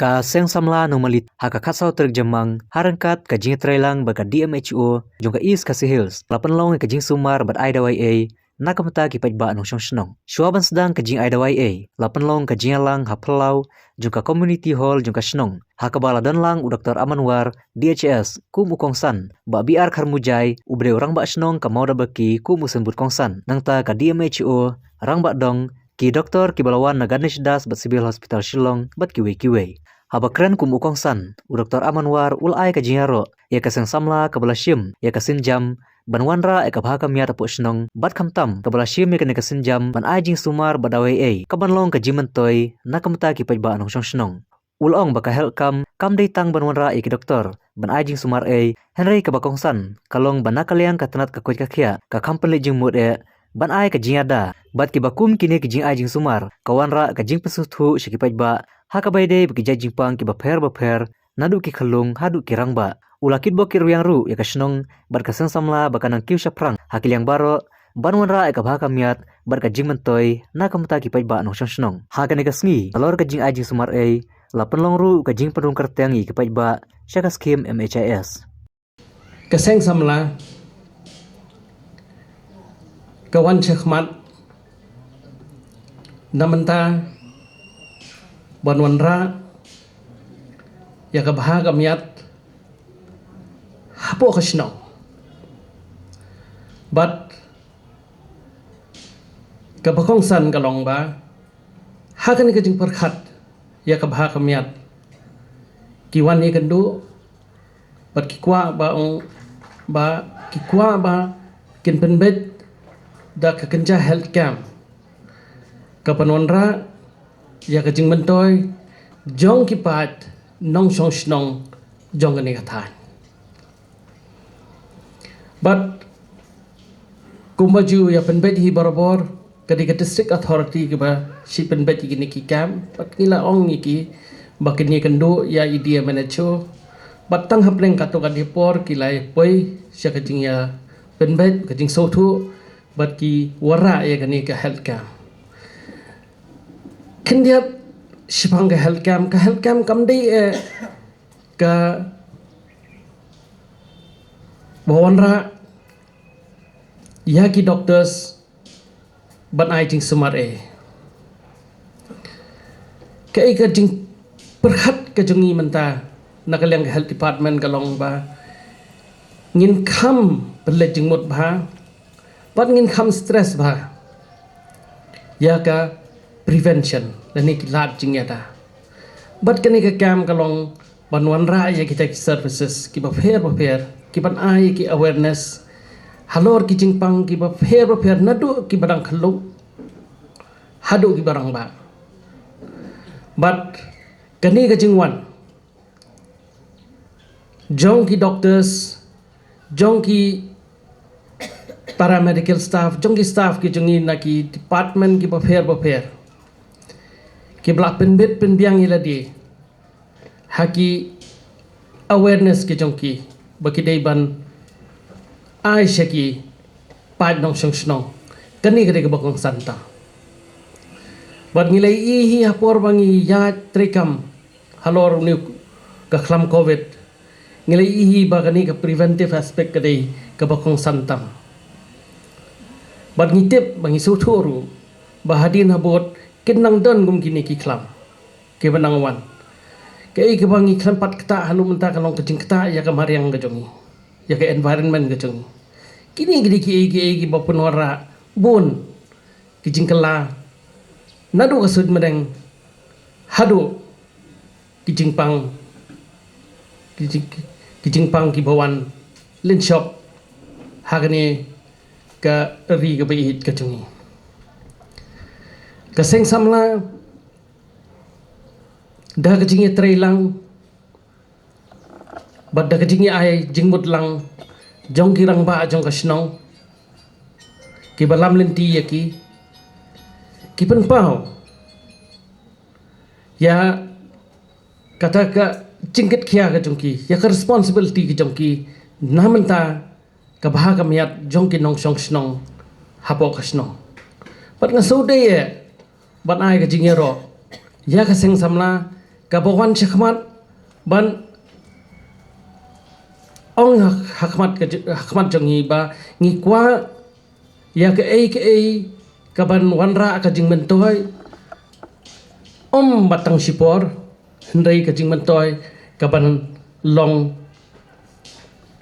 Ka seng samla no malit haka katsau terjemang harangkat ka jing trailang baka DMHO jong ka is ka hills lapan long ka jing sumar bat aida YA nakamata ki pajba no shong shnong shuaban sedang ka jing aida YA lapan long ka jing lang haplau jong ka community hall jong ka shnong haka bala dan lang u Dr. Amanwar DHS ku mu kongsan ba biar kharmujai ubre orang ba shnong ka mauda baki ku mu sembut kongsan nangta ka DMHO rang ba dong ki doktor ki balawan na Ganesh Das bat Civil Hospital Shillong bat kiwe haba keren kum ukong san u Dr. Amanwar ulai ka jingaro ya kaseng samla ka balashim ya kasinjam banwanra e ka bhaka miat apo shnong bat kamtam ka balashim ya ka kasinjam ban ajing sumar badawai ka banlong ka jimantoy nakamta ki pajba anong shnong ulong baka helkam kam dei tang banwanra ki doktor ban ajing sumar Henry ka bakong san kalong banakaliang ka tanat ka koit ka khia ka company jing mut ban ai ka jingada bat ki bakum kini ki jing ajing sumar kawanra ka jing pesuthu shiki pajba haka baide bagi jajing pang ki baper nadu ki khalung hadu ki rangba ulakit bo ki ruyang ru ya kasnong bar ka samla baka nang kiu shaprang hakil yang baro banwanra ka bhaka miat bar ka jing mentoy na kamta ki pajba no shnong haka ne kasngi alor ka jing ajing sumar lapan long ru ka jing padung kerteng ki pajba syaka skim MHIS kaseng samla kawan cekhmat namanta banwanra ya ka bahaga miat hapo kasno but ka bakong san kalong ba hakan ka jing perkhat ya ka bahaga miat kiwan ni kendu but kikwa ba kin penbet da ka kenja health camp ka banwanra ya ka jing mentoy jong ki pat nong shong shnong jong ni kathan but kumbaju ya penbet hi barabor kadi ka district authority ki ba si penbet ki ni ki kam pat kila ong ni ki bakin ni kendo ya idea manacho batang hapleng kato ka dipor kilai poi sia ka jing ya penbet ka jing sothu bat ki wara ya ka ni ka health camp kendiap sipang ka health camp kam dei ka bawanra ya ki doctors ban ai jing smart ka jing perhat ka jungi menta nakaliang health department kalong ba ngin kham pelejing mut ba pat ngin kham stress ba ya ka prevention dan ni kilat jingada but kani ka cam kalong banwanra ya kita services ki ba fair ki ban ai ki awareness halor ki jingpang ki ba fair nadu ki barang khaluk hadu ki barang ba but kani ka jingwan jong ki doctors jong ki paramedical staff jong ki staff ki jongi na ki department ki ba fair ki blak penbet penbiang ila di haki awareness ki jongki baki deiban ai shaki pad nong shong shnong kani kade ka bakong santa bad ngilai ihi hapor bangi ya trekam halor ni ka khlam covid ngilai ihi bagani ka preventive aspect kade ka bakong santa bad ngitip bangi suturu bahadin habot kinang don gum kini ki klam ke banangwan ke ke bangi klam pat kata halu menta kalong kecing kata ya ka mariang gajongi ya ka environment gajongi kini gidi ki bapun wara bun kijing kala nadu kasud medeng hadu kijing pang ki bawan lin shop hagani ka ri ka bait gajongi kaseng samla dah kejingnya trailang bad dah kejingnya ai jingmut lang jong kirang ba jong kasnong ki balam lenti yaki ki penpau ya kata ka jingket khia ka jongki ya ka responsibility ki jongki namenta ka bahaga miat jongki nong shong snong hapo kasnong pat nga so day ban ai ka jingero ya ka seng samla kabawan syakmat ban ong hakmat jongi ba ngi kwa ya ke kaban wanra ka jing mentoy batang sipor hendai ka jing mentoy kaban long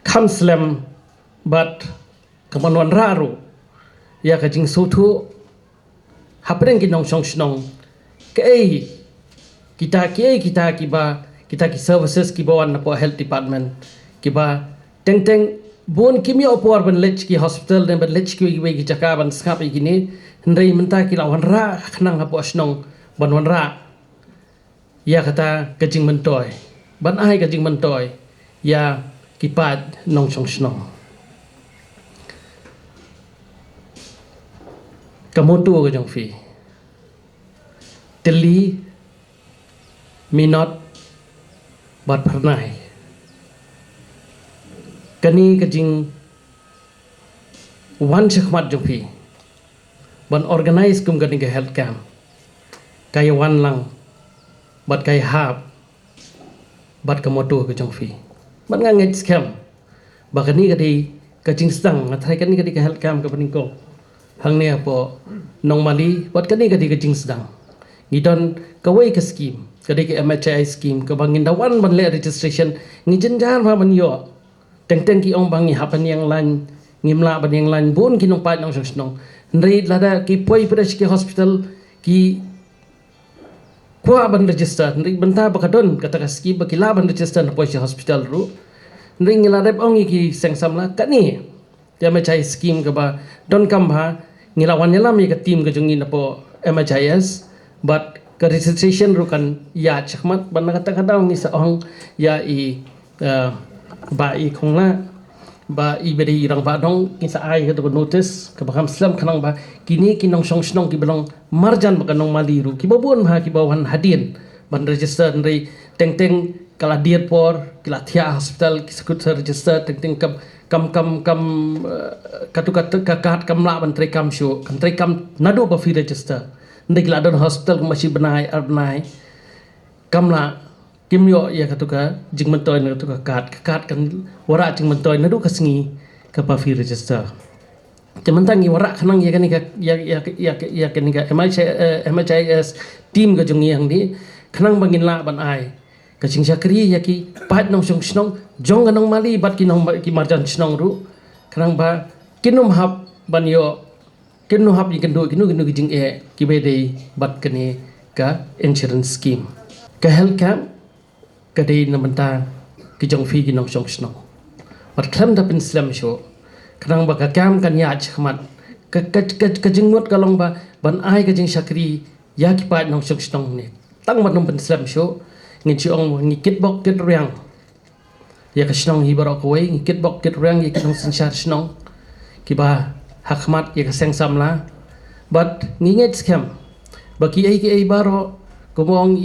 kamslem bat kaban wanra ru ya ka jing sutu hapreng kinong song snong ke kita kiba kita ki services ki bawan na po health department kiba teng bon kimio por ban lech ki hospital ne ban lech ki we ki jaka ban skap igini hendai menta ki lawan ra khnang hapo snong ban wan ra ya kata kajing mentoy ban ai kajing mentoy ya kipad nong song snong kamutu ko jong fi teli minot bat pernai kani kajing wan syakmat jong fi ban organize kum kani ke health camp kaya wan lang bat kaya hab bat kamoto ke jong fi ban nganget scam ba kani kadi kajing stang ngathai kani kadi ke health camp ke paningko hang ne apo nong mali bat kani kadi kajing stang ngidon kawai ke scheme kadi ke MHI scheme ke bangin dawan ban le registration ngijenjar ma ban yo teng ki ong bangi hapan yang lain ngimla ban yang lain bon kinong pat nong snong ndai lada ki poi pada ki hospital ki kwa ban register ndai benta bakadon kata kaski bakila ban register na poi hospital ru ndai ngila rep ong ki sengsam la kani ya MHI scheme ke ba don kam ha ngilawan nyalam ka team ke jungi na po MHIS but ke registration ru kan ya chakmat ban kata kadang ni sa ong ya ba i khongla ba i beri rang ba dong kisa ai ka to notice ka bakam slam khanang ba kini kinong song snong ki belong marjan ba kanong maliru ki babon ha ki bawan hadin ban register ndai teng kala diet por kila thia hospital ki sekut register teng kam katu kakat kamla ban tre kam show kan tre kam nadu ba fi register ndai kila don hospital masih benai kamla kimyo ya katuka jing mentoy na katuka kat kan wara jing mentoy na du kasngi ka pa fi register tementangi wara khanang ya kani ya kani ka MHIS team ga jong yang di khanang bangin la ban ai ka jing sakri ya ki pat nong song snong jong ga nong mali bat ki nong ki marjan snong ru khanang ba kinum hab ban yo kinu hab yi kendo kinu jing ki bede bat kani ka insurance scheme ka health camp kadai na benta ki jong fi ki nong song snong bat klam da pin slam show kanang ba ka kam kan ya chmat ka jingot kalong ba ban ai ka jing sakri ya ki pa nong song snong ne tang bat nong pin slam show ngi chi ong ngi kit bok kit riang ya ka snong hi barok wei ngi kit bok kit riang ya ki nong sin shar snong ki ba hakmat ya ka seng sam la bat ngi nget scam ba ki ai baro komong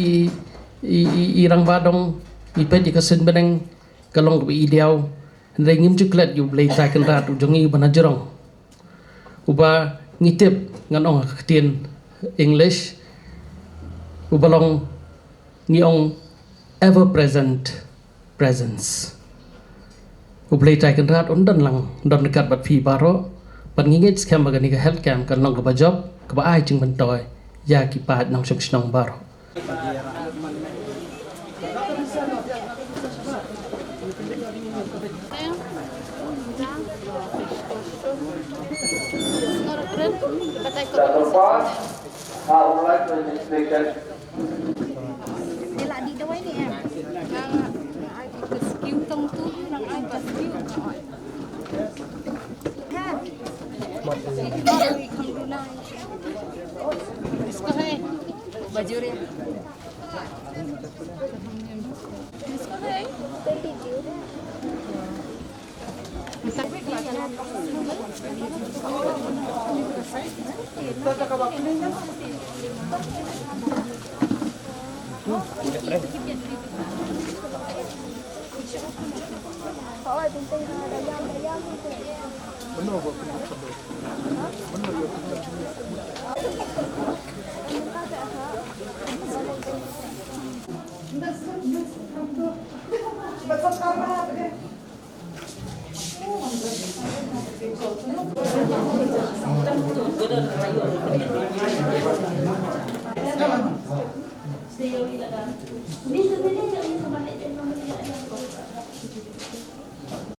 irang badong ipet ikasen beneng kalong bi ideaw ndai ngim chuklet yu blai ta kan rat ujongi banajrong uba ngitip nganong ktien English ubalong ngiong ever present presence ublai ta kan rat undan lang don dekat bat fi baro ban ngingit scam bagani ka health camp kan long ka job ka ba ai jing bantoy ya ki pat nong song snong baro Chapter 5, how would like to investigate Dia lah di dawai ni ai ke skill tong tu nang ai pas skill kan mari khamduna isko hai baju re isko hai